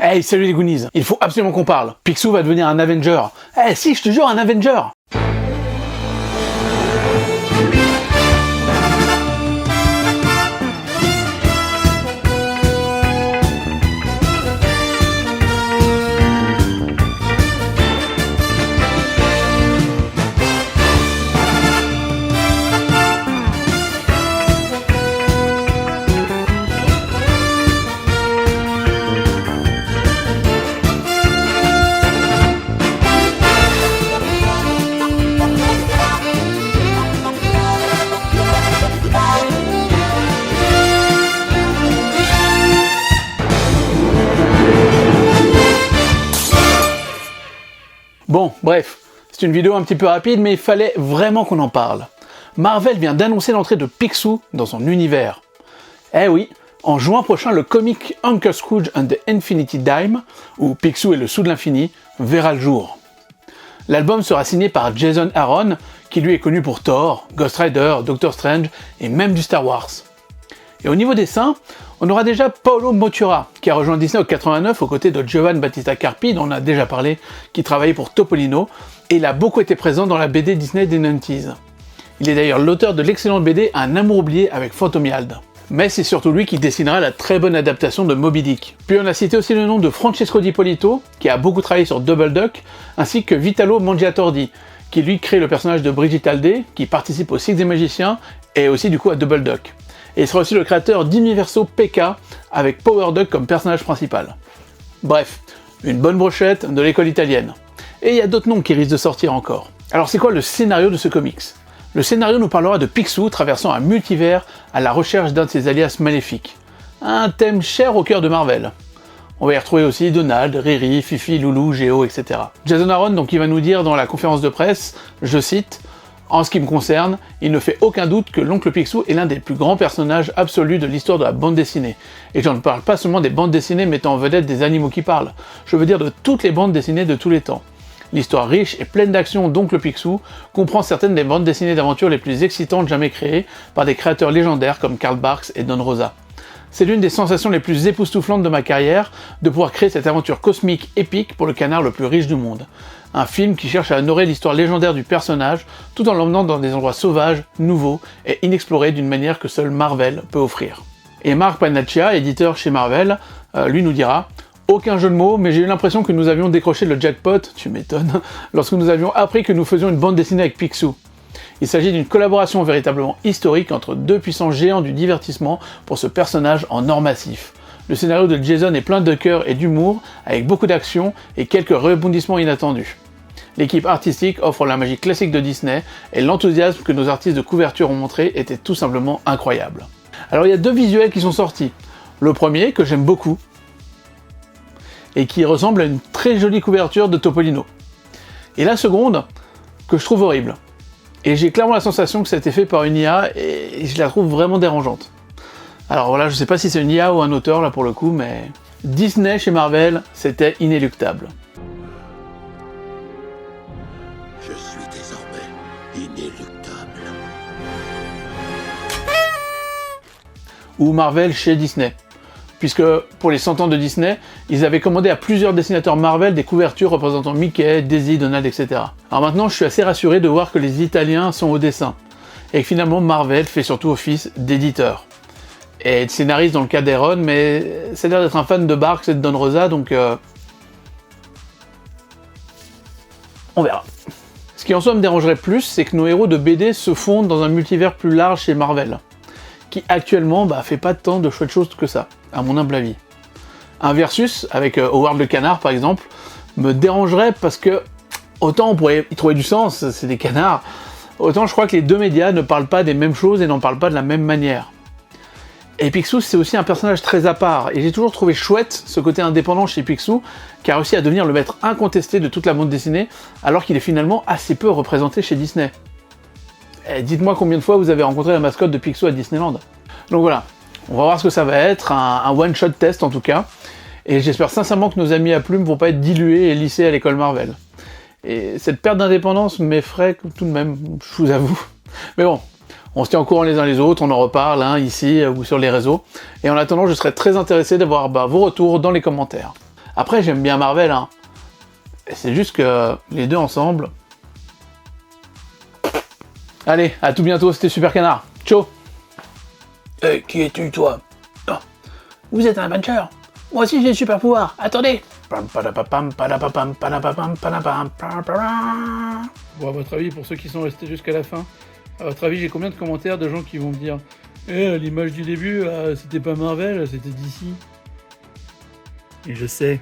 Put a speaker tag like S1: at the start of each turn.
S1: Hey, salut les Goonies, il faut absolument qu'on parle. Picsou va devenir un Avenger. Eh si, je te jure, un Avenger. Bon, bref, c'est une vidéo un petit peu rapide, mais il fallait vraiment qu'on en parle. Marvel vient d'annoncer l'entrée de Picsou dans son univers. Eh oui, en juin prochain, le comic Uncle Scrooge and the Infinity Dime, où Picsou est le sou de l'infini, verra le jour. L'album sera signé par Jason Aaron, qui lui est connu pour Thor, Ghost Rider, Doctor Strange et même du Star Wars. Et au niveau dessin, on aura déjà Paolo Mottura, qui a rejoint Disney en 89 aux côtés de Giovanni Battista Carpi, dont on a déjà parlé, qui travaillait pour Topolino, et il a beaucoup été présent dans la BD Disney des 90s. Il est d'ailleurs l'auteur de l'excellente BD Un amour oublié avec Phantomiald. Mais c'est surtout lui qui dessinera la très bonne adaptation de Moby Dick. Puis on a cité aussi le nom de Francesco Di Polito, qui a beaucoup travaillé sur Double Duck, ainsi que Vitalo Mangiatordi, qui lui crée le personnage de Brigitte Aldé, qui participe au Six des Magiciens, et aussi du coup à Double Duck. Et il sera aussi le créateur d'Universo PK, avec Power Duck comme personnage principal. Bref, une bonne brochette de l'école italienne. Et il y a d'autres noms qui risquent de sortir encore. Alors c'est quoi le scénario de ce comics? Le scénario nous parlera de Picsou traversant un multivers à la recherche d'un de ses alias maléfiques. Un thème cher au cœur de Marvel. On va y retrouver aussi Donald, Riri, Fifi, Loulou, Géo, etc. Jason Aaron, donc, il va nous dire dans la conférence de presse, je cite, « En ce qui me concerne, il ne fait aucun doute que l'oncle Picsou est l'un des plus grands personnages absolus de l'histoire de la bande dessinée. Et j'en ne parle pas seulement des bandes dessinées mettant en vedette des animaux qui parlent, je veux dire de toutes les bandes dessinées de tous les temps. L'histoire riche et pleine d'action d'oncle Picsou comprend certaines des bandes dessinées d'aventure les plus excitantes jamais créées par des créateurs légendaires comme Karl Barks et Don Rosa. C'est l'une des sensations les plus époustouflantes de ma carrière de pouvoir créer cette aventure cosmique épique pour le canard le plus riche du monde. Un film qui cherche à honorer l'histoire légendaire du personnage tout en l'emmenant dans des endroits sauvages, nouveaux et inexplorés d'une manière que seul Marvel peut offrir. » Et Mark Panaccia, éditeur chez Marvel, lui nous dira « Aucun jeu de mots, mais j'ai eu l'impression que nous avions décroché le jackpot, tu m'étonnes, lorsque nous avions appris que nous faisions une bande dessinée avec Picsou. Il s'agit d'une collaboration véritablement historique entre deux puissants géants du divertissement pour ce personnage en or massif. Le scénario de Jason est plein de cœur et d'humour, avec beaucoup d'action et quelques rebondissements inattendus. L'équipe artistique offre la magie classique de Disney, et l'enthousiasme que nos artistes de couverture ont montré était tout simplement incroyable. Alors il y a deux visuels qui sont sortis. Le premier, que j'aime beaucoup, et qui ressemble à une très jolie couverture de Topolino. Et la seconde, que je trouve horrible. Et j'ai clairement la sensation que ça a été fait par une IA, et je la trouve vraiment dérangeante. Alors voilà, je sais pas si c'est une IA ou un auteur là pour le coup, mais Disney chez Marvel, c'était inéluctable.
S2: Je suis désormais inéluctable.
S1: Ou Marvel chez Disney. Puisque pour les 100 ans de Disney, ils avaient commandé à plusieurs dessinateurs Marvel des couvertures représentant Mickey, Daisy, Donald, etc. Alors maintenant, je suis assez rassuré de voir que les Italiens sont au dessin, et que finalement Marvel fait surtout office d'éditeur. Et de scénariste dans le cas d'Aaron, mais c'est l'air d'être un fan de Barks et de Don Rosa, donc on verra. Ce qui en soi me dérangerait plus, c'est que nos héros de BD se fondent dans un multivers plus large chez Marvel, qui actuellement fait pas tant de chouettes choses que ça, à mon humble avis. Un versus, avec Howard le Canard par exemple, me dérangerait parce que, autant on pourrait y trouver du sens, c'est des canards, autant je crois que les deux médias ne parlent pas des mêmes choses et n'en parlent pas de la même manière. Et Picsou, c'est aussi un personnage très à part, et j'ai toujours trouvé chouette ce côté indépendant chez Picsou, qui a réussi à devenir le maître incontesté de toute la bande dessinée, alors qu'il est finalement assez peu représenté chez Disney. Et dites-moi combien de fois vous avez rencontré la mascotte de Picsou à Disneyland. Donc voilà, on va voir ce que ça va être, un one-shot test en tout cas, et j'espère sincèrement que nos amis à plumes vont pas être dilués et lissés à l'école Marvel. Et cette perte d'indépendance m'effraie tout de même, je vous avoue. Mais bon, on se tient au courant les uns les autres, on en reparle ici ou sur les réseaux. Et en attendant, je serais très intéressé d'avoir vos retours dans les commentaires. Après, j'aime bien Marvel, hein. Et c'est juste que les deux ensemble... Allez, à tout bientôt, c'était Super Canard. Ciao. Qui es-tu, toi? Oh, vous êtes un Avenger. Moi aussi, j'ai le super pouvoir. Attendez. Bon, à votre avis, pour ceux qui sont restés jusqu'à la fin, à votre avis, j'ai combien de commentaires de gens qui vont me dire l'image du début, c'était pas Marvel, c'était DC. Et je sais.